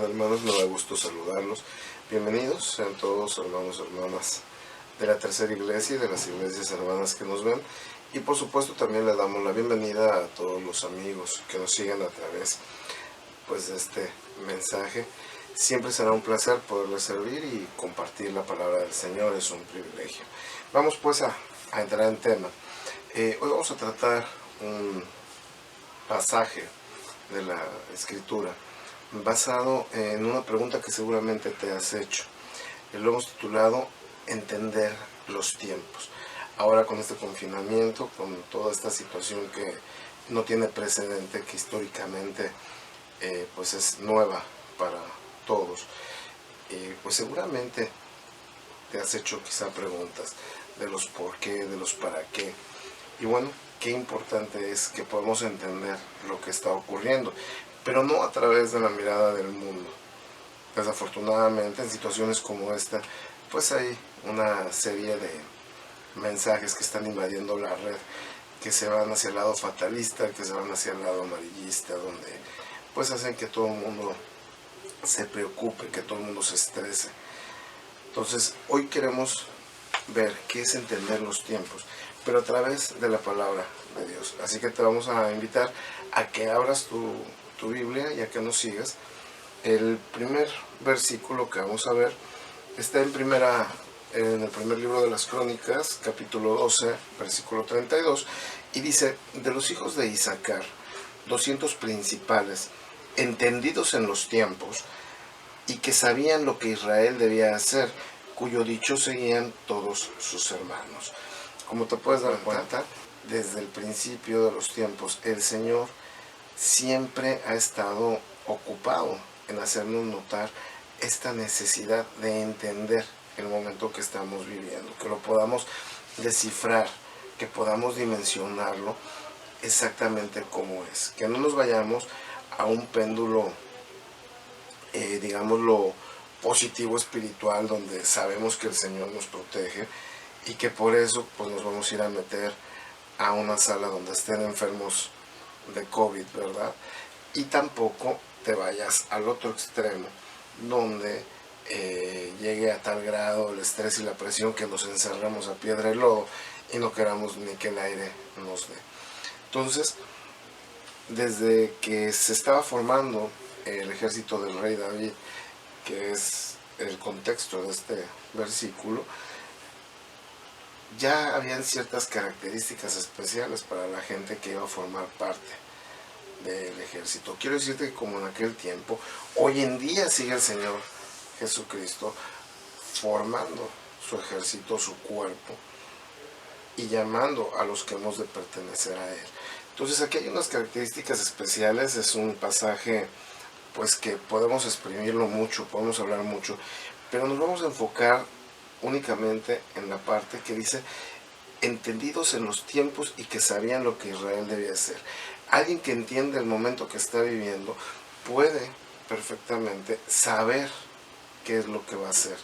hermanos, me da gusto saludarlos. Bienvenidos sean todos hermanos y hermanas de la Tercera Iglesia y de las iglesias hermanas que nos ven. Y por supuesto también le damos la bienvenida a todos los amigos que nos siguen a través de este mensaje. Siempre será un placer poderles servir y compartir la palabra del Señor, es un privilegio. Vamos pues a entrar en tema. Hoy vamos a tratar un pasaje de la Escritura basado en una pregunta que seguramente te has hecho. Lo hemos titulado Entender los tiempos. Ahora con este confinamiento, con toda esta situación que no tiene precedente, que históricamente pues es nueva para todos, pues seguramente te has hecho quizá preguntas de los por qué, de los para qué. Y bueno, qué importante es que podamos entender lo que está ocurriendo, pero no a través de la mirada del mundo. Desafortunadamente, en situaciones como esta, pues hay una serie de mensajes que están invadiendo la red, que se van hacia el lado fatalista, que se van hacia el lado amarillista, donde pues hacen que todo el mundo se preocupe, que todo el mundo se estrese. Entonces, hoy queremos ver qué es entender los tiempos, pero a través de la palabra de Dios. Así que te vamos a invitar a que abras tu Biblia y a que nos sigas. El primer versículo que vamos a ver está en el primer libro de las Crónicas, capítulo 12, versículo 32, y dice: de los hijos de Isaacar, 200 principales, entendidos en los tiempos, y que sabían lo que Israel debía hacer, cuyo dicho seguían todos sus hermanos. Como te puedes dar cuenta, desde el principio de los tiempos, el Señor siempre ha estado ocupado en hacernos notar esta necesidad de entender el momento que estamos viviendo, que lo podamos descifrar, que podamos dimensionarlo exactamente como es, que no nos vayamos a un péndulo, digámoslo, positivo espiritual, donde sabemos que el Señor nos protege y que por eso pues nos vamos a ir a meter a una sala donde estén enfermos de COVID, ¿verdad? Y tampoco te vayas al otro extremo, donde llegue a tal grado el estrés y la presión que nos encerremos a piedra y lodo y no queramos ni que el aire nos dé. Entonces, desde que se estaba formando el ejército del rey David, que es el contexto de este versículo, ya habían ciertas características especiales para la gente que iba a formar parte del ejército. Quiero decirte que como en aquel tiempo, hoy en día sigue el Señor Jesucristo formando su ejército, su cuerpo, y llamando a los que hemos de pertenecer a Él. Entonces aquí hay unas características especiales. Es un pasaje pues que podemos exprimirlo mucho, podemos hablar mucho, pero nos vamos a enfocar únicamente en la parte que dice entendidos en los tiempos y que sabían lo que Israel debía hacer. Alguien que entiende el momento que está viviendo puede perfectamente saber qué es lo que va a hacer.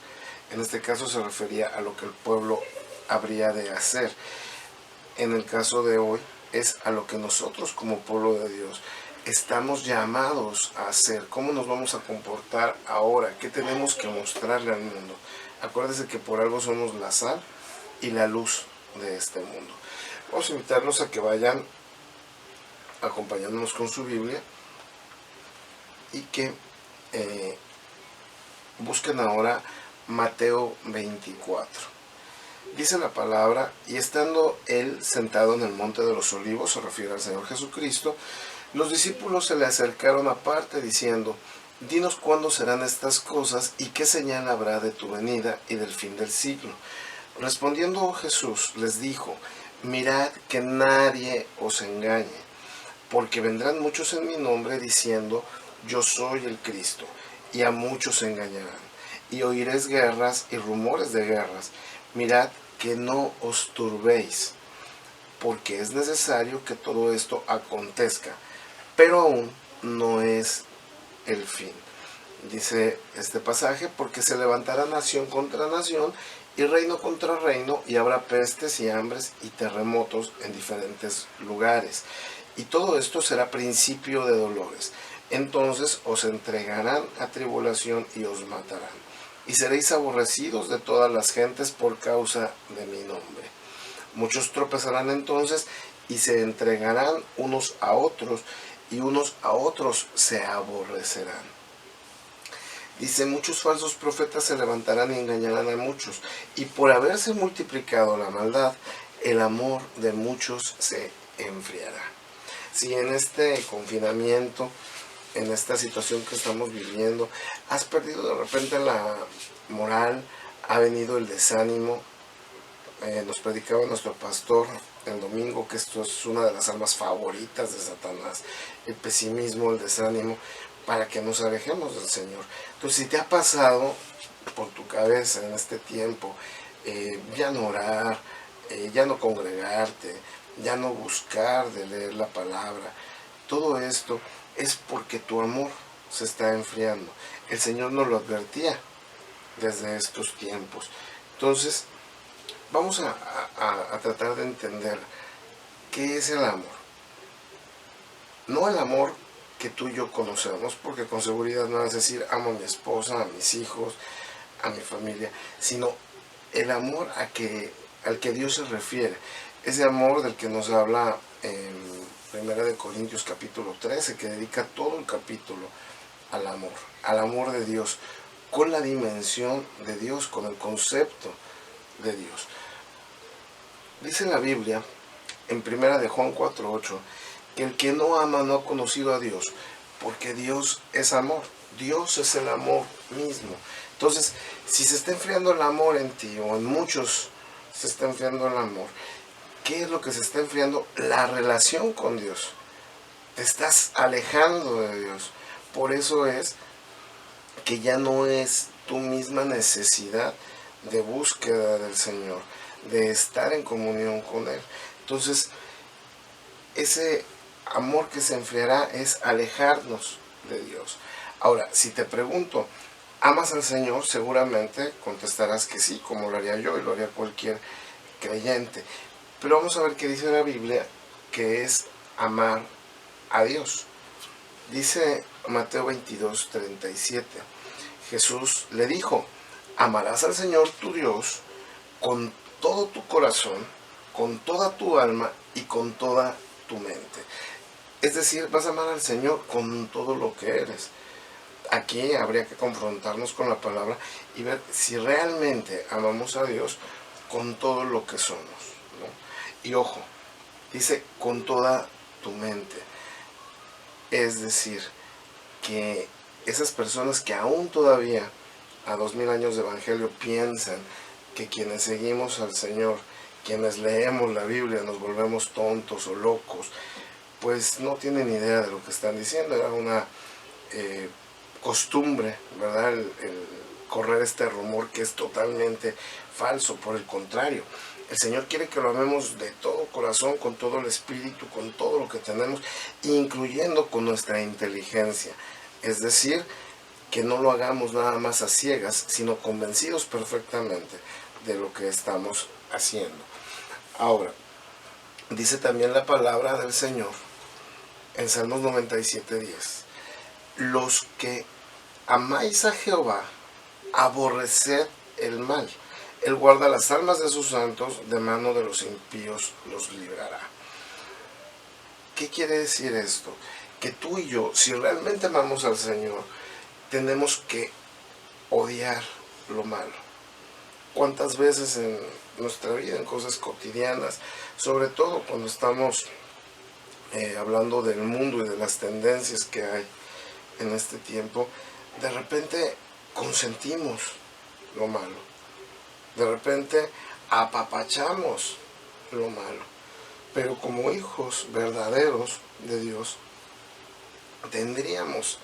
En este caso se refería a lo que el pueblo habría de hacer. En el caso de hoy es a lo que nosotros como pueblo de Dios estamos llamados a hacer. ¿Cómo nos vamos a comportar ahora? ¿Qué tenemos que mostrarle al mundo? Acuérdense que por algo somos la sal y la luz de este mundo. Vamos a invitarlos a que vayan acompañándonos con su Biblia y que busquen ahora Mateo 24. Dice la palabra: y estando él sentado en el monte de los olivos, se refiere al Señor Jesucristo, los discípulos se le acercaron aparte diciendo: dinos cuándo serán estas cosas y qué señal habrá de tu venida y del fin del siglo. Respondiendo Jesús les dijo: mirad que nadie os engañe, porque vendrán muchos en mi nombre diciendo: yo soy el Cristo, y a muchos engañarán. Y oiréis guerras y rumores de guerras. Mirad que no os turbéis, porque es necesario que todo esto acontezca, pero aún no es el fin. Dice este pasaje: porque se levantará nación contra nación y reino contra reino, y habrá pestes y hambres y terremotos en diferentes lugares. Y todo esto será principio de dolores. entonces os entregarán a tribulación y os matarán, y seréis aborrecidos de todas las gentes por causa de mi nombre. Muchos tropezarán entonces y se entregarán unos a otros, y unos a otros se aborrecerán. Dice, muchos falsos profetas se levantarán y engañarán a muchos, y por haberse multiplicado la maldad, el amor de muchos se enfriará. Si en este confinamiento, en esta situación que estamos viviendo, has perdido de repente la moral, ha venido el desánimo, nos predicaba nuestro pastor el domingo que esto es una de las armas favoritas de Satanás, el pesimismo, el desánimo, para que nos alejemos del Señor. Entonces, si te ha pasado por tu cabeza en este tiempo, ya no orar, ya no congregarte, ya no buscar de leer la palabra, todo esto es porque tu amor se está enfriando. El Señor nos lo advertía desde estos tiempos. Entonces, vamos a tratar de entender qué es el amor. No el amor que tú y yo conocemos, porque con seguridad no vas a decir amo a mi esposa, a mis hijos, a mi familia, sino el amor al que Dios se refiere. Ese amor del que nos habla en 1 Corintios capítulo 13, que dedica todo el capítulo al amor de Dios, con la dimensión de Dios, con el concepto de Dios. Dice la Biblia, en 1 Juan 4:8, que el que no ama no ha conocido a Dios, porque Dios es amor. Dios es el amor mismo. Entonces, si se está enfriando el amor en ti, o en muchos se está enfriando el amor, ¿qué es lo que se está enfriando? La relación con Dios. Te estás alejando de Dios. Por eso es que ya no es tu misma necesidad de búsqueda del Señor, de estar en comunión con Él. Entonces, ese amor que se enfriará es alejarnos de Dios. Ahora, si te pregunto, ¿amas al Señor? Seguramente contestarás que sí, como lo haría yo y lo haría cualquier creyente. Pero vamos a ver qué dice la Biblia, que es amar a Dios. Dice Mateo 22:37, Jesús le dijo, amarás al Señor tu Dios con todo tu corazón, con toda tu alma y con toda tu mente. Es decir, vas a amar al Señor con todo lo que eres. Aquí habría que confrontarnos con la palabra y ver si realmente amamos a Dios con todo lo que somos, ¿no? Y ojo, dice con toda tu mente. Es decir, que esas personas que aún todavía a 2000 años de evangelio piensan que quienes seguimos al Señor, quienes leemos la Biblia, nos volvemos tontos o locos, pues no tienen idea de lo que están diciendo. Era una costumbre, ¿verdad? El correr este rumor que es totalmente falso. Por el contrario, el Señor quiere que lo amemos de todo corazón, con todo el espíritu, con todo lo que tenemos, incluyendo con nuestra inteligencia. Es decir, que no lo hagamos nada más a ciegas, sino convencidos perfectamente de lo que estamos haciendo. Ahora, dice también la palabra del Señor en Salmos 97:10, los que amáis a Jehová, aborreced el mal. Él guarda las almas de sus santos, de mano de los impíos los librará. ¿Qué quiere decir esto? Que tú y yo, si realmente amamos al Señor, tenemos que odiar lo malo. ¿Cuántas veces en nuestra vida, en cosas cotidianas, sobre todo cuando estamos hablando del mundo y de las tendencias que hay en este tiempo, de repente consentimos lo malo, de repente apapachamos lo malo, pero como hijos verdaderos de Dios tendríamos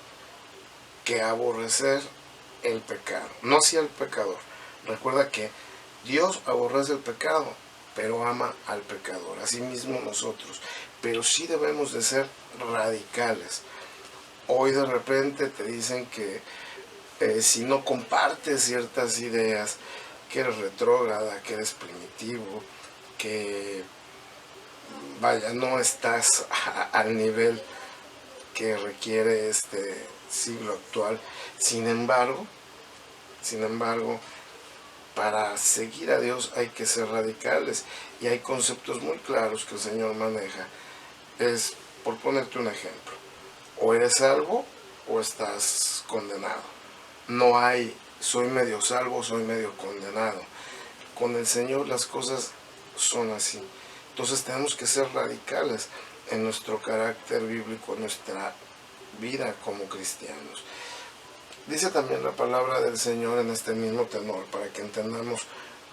que aborrecer el pecado, no hacia el pecador. Recuerda que Dios aborrece el pecado, pero ama al pecador, asimismo nosotros, pero sí debemos de ser radicales. Hoy de repente te dicen que si no compartes ciertas ideas, que eres retrógrada, que eres primitivo, que vaya, no estás al nivel que requiere este siglo actual. Sin embargo, para seguir a Dios hay que ser radicales, y hay conceptos muy claros que el Señor maneja. Es, por ponerte un ejemplo, o eres salvo o estás condenado. No hay soy medio salvo, soy medio condenado. Con el Señor las cosas son así. Entonces tenemos que ser radicales en nuestro carácter bíblico, en nuestra vida como cristianos. Dice también la palabra del Señor en este mismo tenor, para que entendamos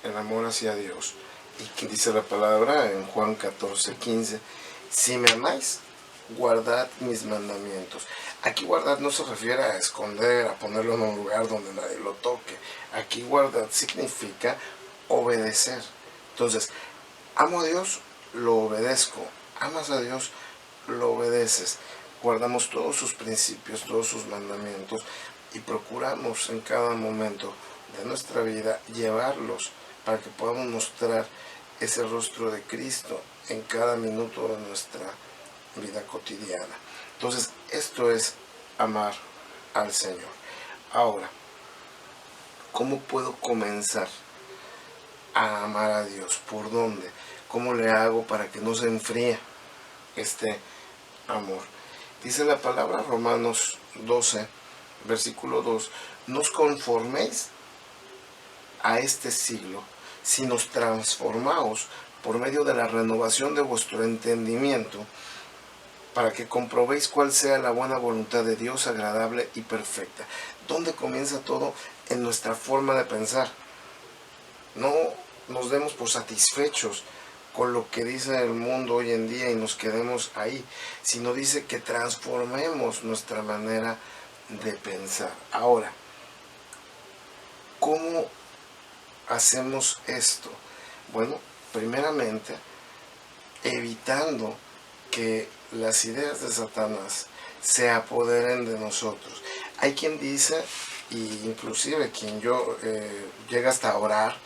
el amor hacia Dios. Y dice la palabra en Juan 14:15, si me amáis, guardad mis mandamientos. Aquí guardad no se refiere a esconder, a ponerlo en un lugar donde nadie lo toque. Aquí guardad significa obedecer. Entonces, amo a Dios, lo obedezco. Amas a Dios, lo obedeces. Guardamos todos sus principios, todos sus mandamientos, y procuramos en cada momento de nuestra vida llevarlos para que podamos mostrar ese rostro de Cristo en cada minuto de nuestra vida cotidiana. Entonces, esto es amar al Señor. Ahora, ¿cómo puedo comenzar a amar a Dios? ¿Por dónde? ¿Cómo le hago para que no se enfríe este amor? Dice la palabra Romanos 12, versículo 2, no os conforméis a este siglo, sino transformaos por medio de la renovación de vuestro entendimiento, para que comprobéis cuál sea la buena voluntad de Dios, agradable y perfecta. ¿Dónde comienza todo? En nuestra forma de pensar. No nos demos por satisfechos con lo que dice el mundo hoy en día y nos quedemos ahí, sino dice que transformemos nuestra manera de pensar. Ahora, ¿cómo hacemos esto? Bueno, primeramente, evitando que las ideas de Satanás se apoderen de nosotros. Hay quien dice, y inclusive quien llega hasta a orar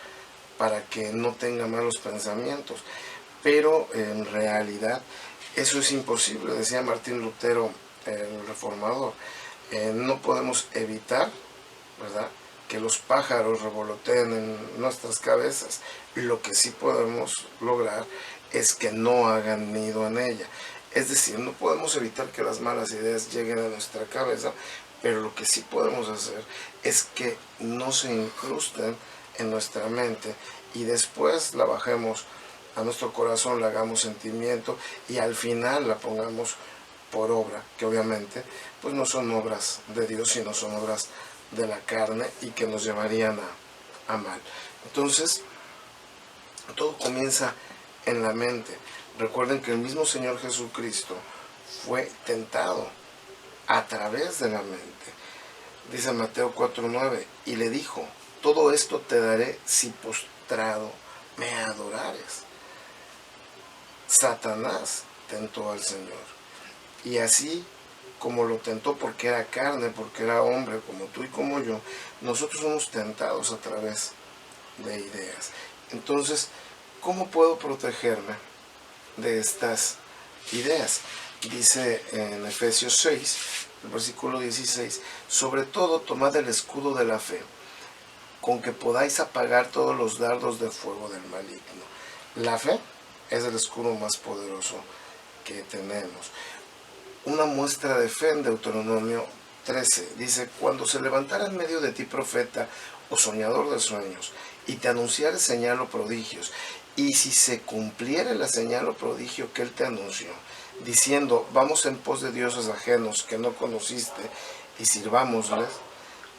para que no tenga malos pensamientos, pero en realidad eso es imposible. Decía Martín Lutero, el reformador, no podemos evitar, ¿verdad?, que los pájaros revoloteen en nuestras cabezas. Lo que sí podemos lograr es que no hagan nido en ella. Es decir, no podemos evitar que las malas ideas lleguen a nuestra cabeza, pero lo que sí podemos hacer es que no se incrusten en nuestra mente y después la bajemos a nuestro corazón, la hagamos sentimiento y al final la pongamos por obra, que obviamente pues no son obras de Dios, sino son obras de la carne y que nos llevarían a mal. Entonces, todo comienza en la mente. Recuerden que el mismo Señor Jesucristo fue tentado a través de la mente. Dice Mateo 4:9, y le dijo, todo esto te daré si postrado me adorares. Satanás tentó al Señor, y así como lo tentó porque era carne, porque era hombre, como tú y como yo, nosotros somos tentados a través de ideas. Entonces, ¿cómo puedo protegerme de estas ideas? Dice en Efesios 6, el versículo 16, sobre todo tomad el escudo de la fe, con que podáis apagar todos los dardos de fuego del maligno. La fe es el escudo más poderoso que tenemos. Una muestra de fe en Deuteronomio 13 dice, cuando se levantara en medio de ti profeta o soñador de sueños y te anunciare señal o prodigios, y si se cumpliere la señal o prodigio que él te anunció, diciendo, vamos en pos de dioses ajenos que no conociste y sirvámosles,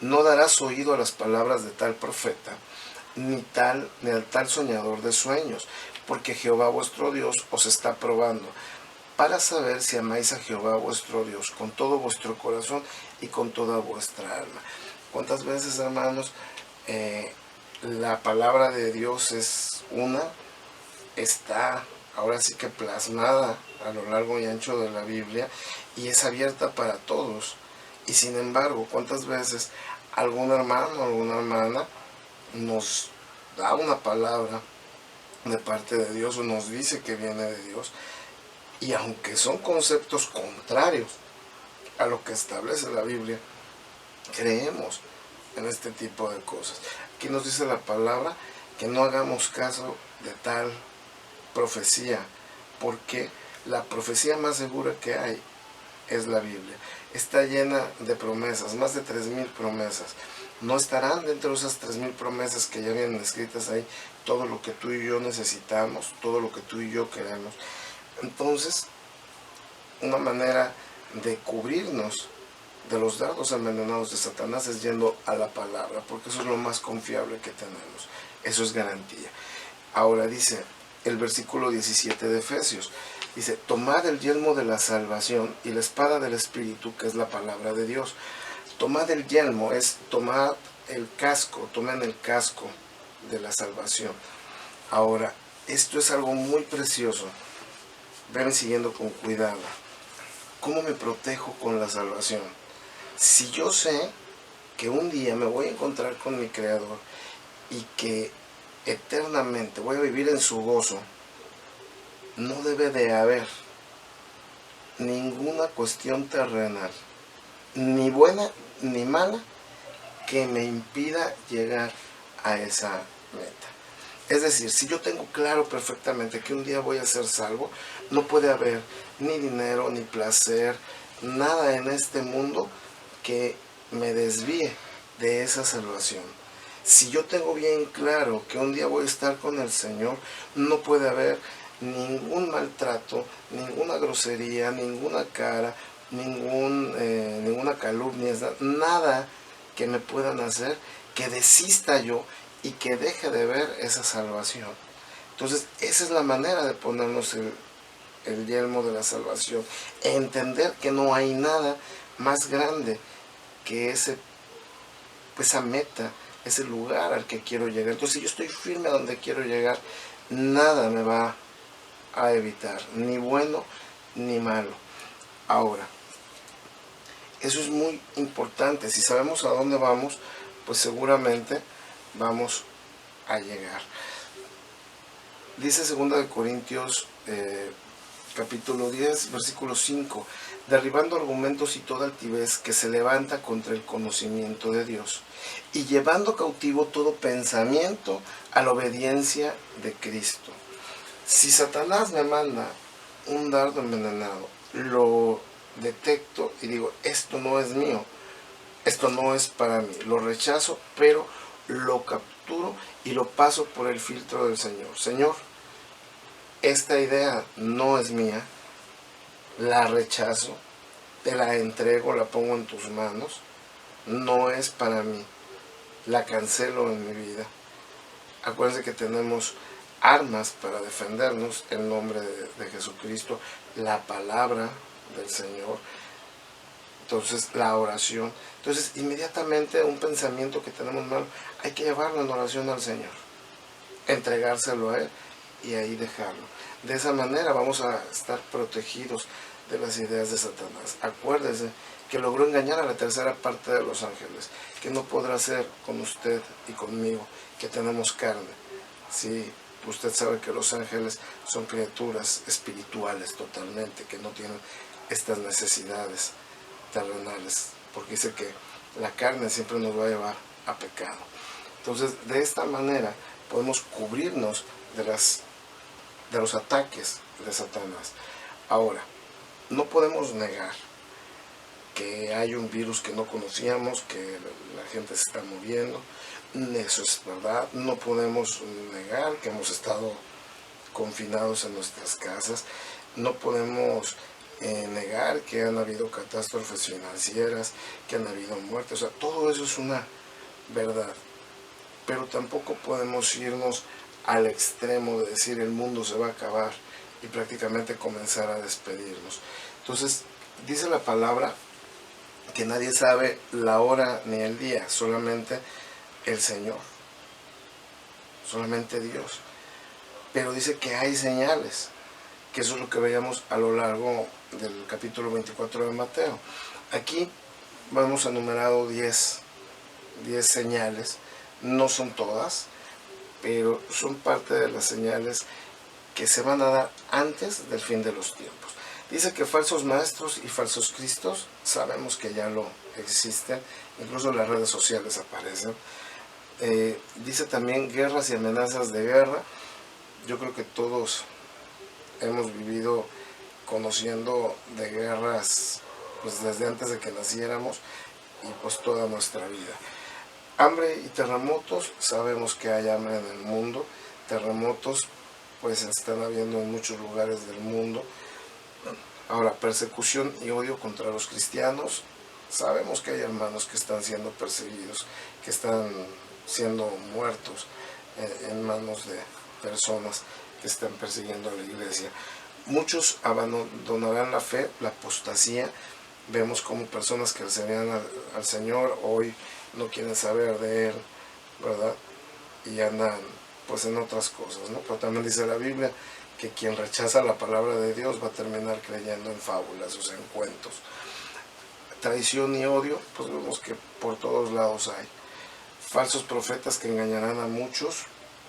no darás oído a las palabras de tal profeta, ni al tal soñador de sueños, porque Jehová vuestro Dios os está probando, para saber si amáis a Jehová vuestro Dios con todo vuestro corazón y con toda vuestra alma. ¿Cuántas veces, hermanos, la palabra de Dios está ahora sí que plasmada a lo largo y ancho de la Biblia y es abierta para todos? Y sin embargo, ¿cuántas veces algún hermano o alguna hermana nos da una palabra de parte de Dios o nos dice que viene de Dios, y aunque son conceptos contrarios a lo que establece la Biblia, creemos en este tipo de cosas. Aquí nos dice la palabra que no hagamos caso de tal profecía, porque la profecía más segura que hay es la Biblia. Está llena de promesas, más de 3000 promesas. No estarán dentro de esas 3000 promesas que ya vienen escritas ahí todo lo que tú y yo necesitamos, todo lo que tú y yo queremos. Entonces, una manera de cubrirnos de los dardos envenenados de Satanás es yendo a la palabra, porque eso es lo más confiable que tenemos. Eso es garantía. Ahora dice el versículo 17 de Efesios, dice, tomad el yelmo de la salvación y la espada del Espíritu, que es la palabra de Dios. Tomad el yelmo, es tomad el casco, tomen el casco de la salvación. Ahora, esto es algo muy precioso. Ven siguiendo con cuidado. ¿Cómo me protejo con la salvación? Si yo sé que un día me voy a encontrar con mi Creador y que eternamente voy a vivir en su gozo, no debe de haber ninguna cuestión terrenal, ni buena ni mala, que me impida llegar a esa meta. Es decir, si yo tengo claro perfectamente que un día voy a ser salvo, no puede haber ni dinero, ni placer, nada en este mundo que me desvíe de esa salvación. Si yo tengo bien claro que un día voy a estar con el Señor, no puede haber ningún maltrato, ninguna grosería, ninguna cara, ninguna calumnia, nada que me puedan hacer que desista yo y que deje de ver esa salvación. Entonces, esa es la manera de ponernos el yelmo de la salvación. Entender que no hay nada más grande que esa meta, ese lugar al que quiero llegar. Entonces, si yo estoy firme a donde quiero llegar, nada me va a evitar, ni bueno ni malo. Ahora, eso es muy importante. Si sabemos a dónde vamos, pues seguramente vamos a llegar. Dice 2 Corintios capítulo 10, versículo 5, derribando argumentos y toda altivez que se levanta contra el conocimiento de Dios, y llevando cautivo todo pensamiento a la obediencia de Cristo. Si Satanás me manda un dardo envenenado, lo detecto y digo, esto no es mío, esto no es para mí, lo rechazo, pero lo capturo y lo paso por el filtro del Señor. Señor, esta idea no es mía, la rechazo, te la entrego, la pongo en tus manos, no es para mí, la cancelo en mi vida. Acuérdense que tenemos armas para defendernos, el nombre de Jesucristo, la palabra del Señor, entonces la oración. Entonces inmediatamente un pensamiento que tenemos malo, hay que llevarlo en oración al Señor, entregárselo a Él y ahí dejarlo. De esa manera vamos a estar protegidos de las ideas de Satanás. Acuérdese que logró engañar a la tercera parte de los ángeles, que no podrá ser con usted y conmigo, que tenemos carne. Sí, usted sabe que los ángeles son criaturas espirituales totalmente, que no tienen estas necesidades terrenales, porque dice que la carne siempre nos va a llevar a pecado. Entonces, de esta manera podemos cubrirnos de los ataques de Satanás. Ahora, no podemos negar que hay un virus que no conocíamos, que la gente se está muriendo. Eso es verdad. No podemos negar que hemos estado confinados en nuestras casas. No podemos negar que han habido catástrofes financieras, que han habido muertes. O sea, todo eso es una verdad. Pero tampoco podemos irnos al extremo de decir el mundo se va a acabar y prácticamente comenzar a despedirnos. Entonces, dice la palabra que nadie sabe la hora ni el día, solamente el Señor, solamente Dios. Pero dice que hay señales, que eso es lo que veíamos a lo largo del capítulo 24 de Mateo. Aquí vamos a enumerado 10 señales, no son todas, pero son parte de las señales que se van a dar antes del fin de los tiempos. Dice que falsos maestros y falsos cristos, sabemos que ya lo existen, incluso en las redes sociales aparecen. Dice también guerras y amenazas de guerra. Yo creo que todos hemos vivido conociendo de guerras pues desde antes de que naciéramos y pues toda nuestra vida. Hambre y terremotos, sabemos que hay hambre en el mundo, terremotos pues se están habiendo en muchos lugares del mundo. Ahora, persecución y odio contra los cristianos, sabemos que hay hermanos que están siendo perseguidos, que están siendo muertos en manos de personas que están persiguiendo a la iglesia. Muchos abandonarán la fe, la apostasía. Vemos como personas que servían al Señor hoy no quieren saber de Él, ¿verdad? Y andan pues en otras cosas, ¿no? Pero también dice la Biblia que quien rechaza la palabra de Dios va a terminar creyendo en fábulas, o sea, en cuentos. Traición y odio, pues vemos que por todos lados hay. Falsos profetas que engañarán a muchos,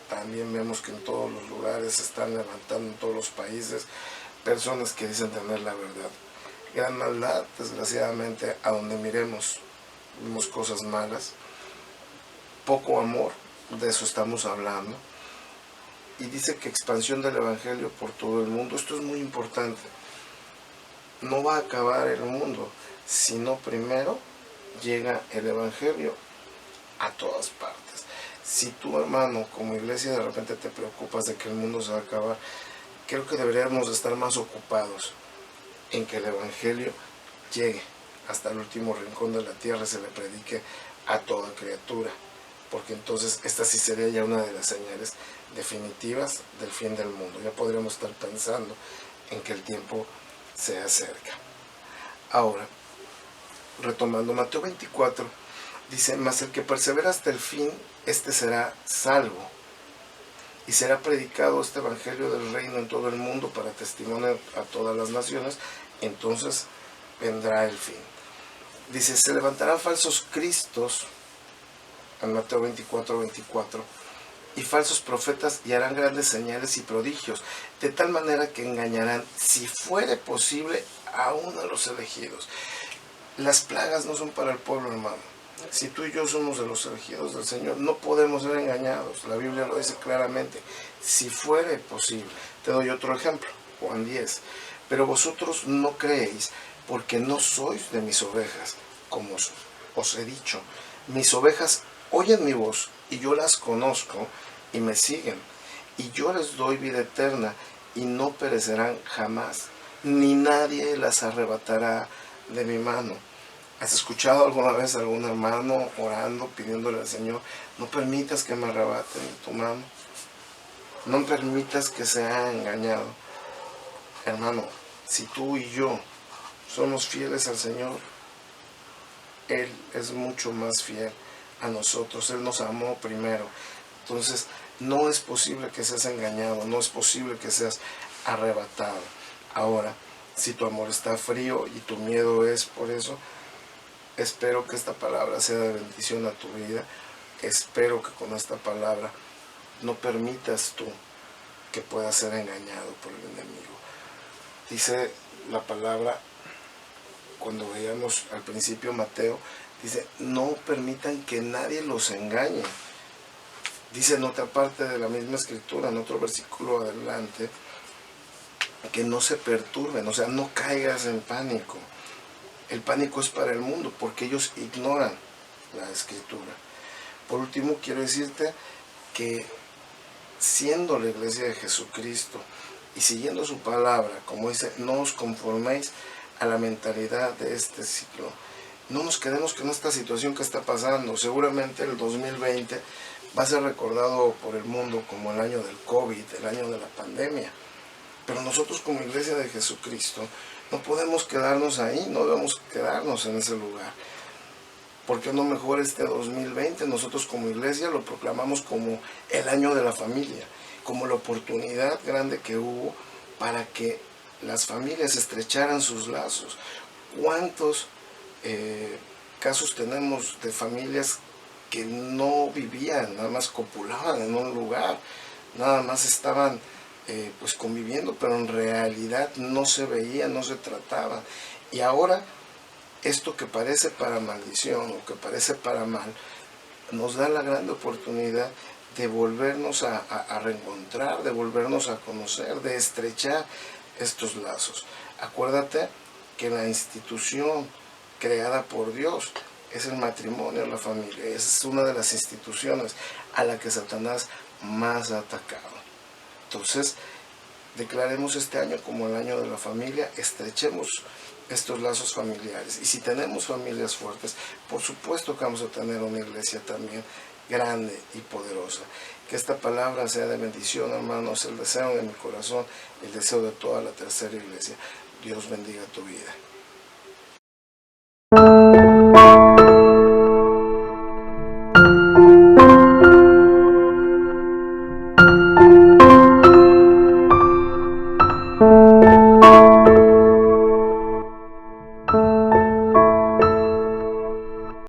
también vemos que en todos los lugares se están levantando, en todos los países, personas que dicen tener la verdad. Gran maldad, desgraciadamente, a donde miremos, vemos cosas malas. Poco amor, de eso estamos hablando. Y dice que expansión del evangelio por todo el mundo. Esto es muy importante. No va a acabar el mundo, sino primero llega el evangelio a todas partes. Si tú, hermano, como iglesia de repente te preocupas de que el mundo se va a acabar, creo que deberíamos estar más ocupados en que el evangelio llegue hasta el último rincón de la tierra y se le predique a toda criatura, porque entonces esta sí sería ya una de las señales definitivas del fin del mundo. Ya podríamos estar pensando en que el tiempo se acerca. Ahora, retomando Mateo 24, dice: mas el que persevera hasta el fin, este será salvo. Y será predicado este evangelio del reino en todo el mundo para testimonio a todas las naciones, entonces vendrá el fin. Dice: se levantarán falsos cristos, en Mateo 24, 24, y falsos profetas, y harán grandes señales y prodigios, de tal manera que engañarán, si fuere posible, aún a los elegidos. Las plagas no son para el pueblo, hermano. Si tú y yo somos de los elegidos del Señor, no podemos ser engañados. La Biblia lo dice claramente. Si fuere posible. Te doy otro ejemplo, Juan 10. Pero vosotros no creéis, porque no sois de mis ovejas, como os he dicho. Mis ovejas oyen mi voz, y yo las conozco, y me siguen. Y yo les doy vida eterna, y no perecerán jamás, ni nadie las arrebatará de mi mano. ¿Has escuchado alguna vez a algún hermano orando, pidiéndole al Señor: no permitas que me arrebaten de tu mano? No permitas que sea engañado. Hermano, si tú y yo somos fieles al Señor, Él es mucho más fiel a nosotros. Él nos amó primero. Entonces, no es posible que seas engañado, no es posible que seas arrebatado. Ahora, si tu amor está frío y tu miedo es por eso, espero que esta palabra sea de bendición a tu vida. Espero que con esta palabra no permitas tú que puedas ser engañado por el enemigo. Dice la palabra, cuando veíamos al principio Mateo, dice: no permitan que nadie los engañe. Dice en otra parte de la misma escritura, en otro versículo adelante, que no se perturben, o sea, no caigas en pánico. El pánico es para el mundo, porque ellos ignoran la escritura. Por último, quiero decirte que siendo la iglesia de Jesucristo y siguiendo su palabra, como dice, no os conforméis a la mentalidad de este siglo. No nos quedemos con esta situación que está pasando. Seguramente el 2020 va a ser recordado por el mundo como el año del COVID, el año de la pandemia. Pero nosotros como iglesia de Jesucristo no podemos quedarnos ahí, no debemos quedarnos en ese lugar. ¿Por qué no mejor este 2020 nosotros como iglesia lo proclamamos como el año de la familia, como la oportunidad grande que hubo para que las familias estrecharan sus lazos? ¿Cuántos casos tenemos de familias que no vivían, nada más copulaban en un lugar, nada más estaban pues conviviendo, pero en realidad no se veía, no se trataba. Y ahora esto que parece para maldición o que parece para mal, nos da la gran oportunidad de volvernos a reencontrar, de volvernos a conocer, de estrechar estos lazos. Acuérdate que la institución creada por Dios es el matrimonio, la familia. Es una de las instituciones a la que Satanás más ha atacado. Entonces, declaremos este año como el año de la familia, estrechemos estos lazos familiares. Y si tenemos familias fuertes, por supuesto que vamos a tener una iglesia también grande y poderosa. Que esta palabra sea de bendición, hermanos, el deseo de mi corazón, el deseo de toda la tercera iglesia. Dios bendiga tu vida.